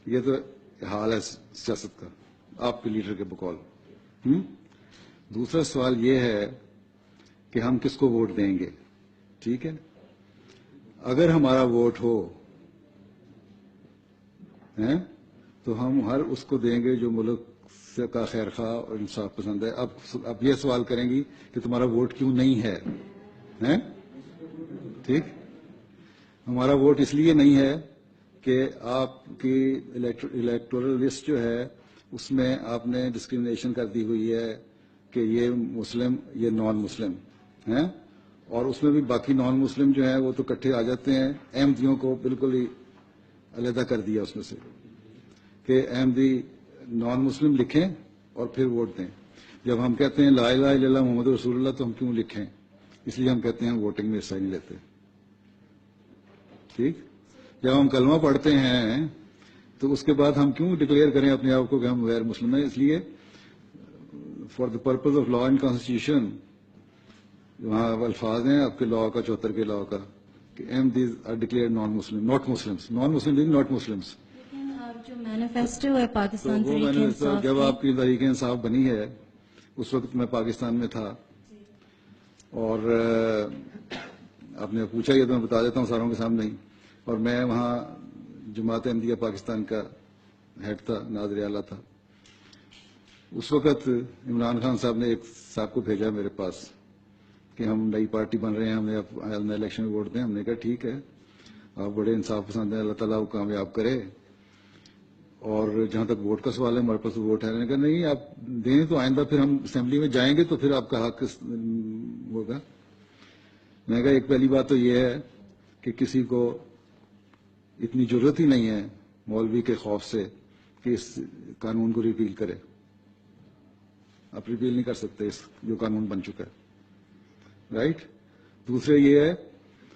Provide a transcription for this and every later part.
یہ تو حال ہے سیاست کا آپ کے لیڈر کے بقول. دوسرا سوال یہ ہے کہ ہم کس کو ووٹ دیں گے. ٹھیک ہے, اگر ہمارا ووٹ ہو تو ہم ہر اس کو دیں گے جو ملک کا خیر خواہ اور انصاف پسند ہے. اب یہ سوال کریں گی کہ تمہارا ووٹ کیوں نہیں ہے. ٹھیک, ہمارا ووٹ اس لیے نہیں ہے کہ آپ کی الیکٹورل لسٹ جو ہے اس میں آپ نے ڈسکریمنیشن کر دی ہوئی ہے کہ یہ مسلم یہ نان مسلم ہیں, اور اس میں بھی باقی نان مسلم جو ہیں وہ تو کٹھے آ جاتے ہیں. احمدیوں کو بالکل ہی علیحدہ کر دیا اس میں سے کہ احمدی نان مسلم لکھیں اور پھر ووٹ دیں. جب ہم کہتے ہیں لا الہ الا اللہ محمد رسول اللہ تو ہم کیوں لکھیں؟ اس لیے ہم کہتے ہیں ووٹنگ میں حصہ نہیں لیتے. ٹھیک, جب ہم کلمہ پڑھتے ہیں تو اس کے بعد ہم کیوں ڈکلیئر کریں اپنے آپ کو کہ ہم غیر مسلم ہیں؟ اس لیے for the purpose of law and constitution وہاں الفاظ ہیں آپ کے لا کا 74 کے لا کا کہ Ahmadis are declared non Muslim not Muslims, non Muslim not Muslims. جو مینیفیسٹو ہے پاکستان تحریک انصاف, جب آپ کی تحریک انصاف بنی ہے اس وقت میں پاکستان میں تھا, اور آپ نے پوچھا یہ تو میں بتا دیتا ہوں ساروں کے سامنے ہی, اور میں وہاں جماعت احمدیہ پاکستان کا ہیڈ تھا, ناظر اعلیٰ تھا. اس وقت عمران خان صاحب نے ایک صاحب کو بھیجا میرے پاس کہ ہم نئی پارٹی بن رہے ہیں, ہمیں الیکشن میں ووٹ دیں. ہم نے کہا ٹھیک ہے, آپ بڑے انصاف پسند ہیں, اللہ تعالیٰ کو کامیاب کرے, اور جہاں تک ووٹ کا سوال ہے ہمارے پاس ووٹ ہے. میں نے کہا نہیں آپ دیں تو آئندہ پھر ہم اسمبلی میں جائیں گے تو پھر آپ کا حق ہوگا. میں نے کہا ایک پہلی بات تو یہ ہے کہ کسی کو اتنی ضرورت ہی نہیں ہے مولوی کے خوف سے کہ اس قانون کو ریپیل کرے. آپ ریپیل نہیں کر سکتے اس جو قانون بن چکا ہے, رائٹ. دوسرے یہ ہے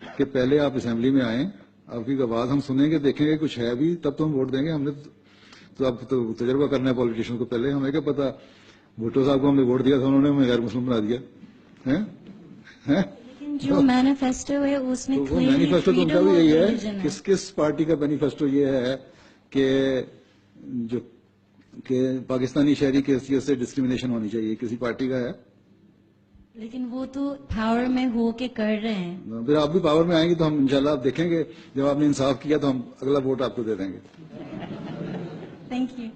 کہ پہلے آپ اسمبلی میں آئیں, آپ کی آواز ہم سنیں گے, دیکھیں گے کچھ ہے بھی, تب تو ہم ووٹ دیں گے. ہم نے تو اب تو تجربہ کرنا ہے پولیٹیشین کو. پہلے ہمیں کیا پتا, بھٹو صاحب کو ہم نے ووٹ دیا تھا, انہوں نے ہمیں غیر مسلم بنا دیا. جو مینیفیسٹو ہے اس میں وہ مینیفیسٹو تو ان کا بھی یہی ہے. کس پارٹی کا مینیفیسٹو یہ ہے کہ پاکستانی شہری کی حیثیت سے ڈسکریمنیشن ہونی چاہیے, کسی پارٹی کا ہے؟ لیکن وہ تو پاور میں ہو کے کر رہے ہیں. پھر آپ بھی پاور میں آئیں گے تو ہم انشاءاللہ آپ دیکھیں گے جب آپ نے انصاف کیا تو ہم اگلا ووٹ آپ کو دے دیں گے. Thank you.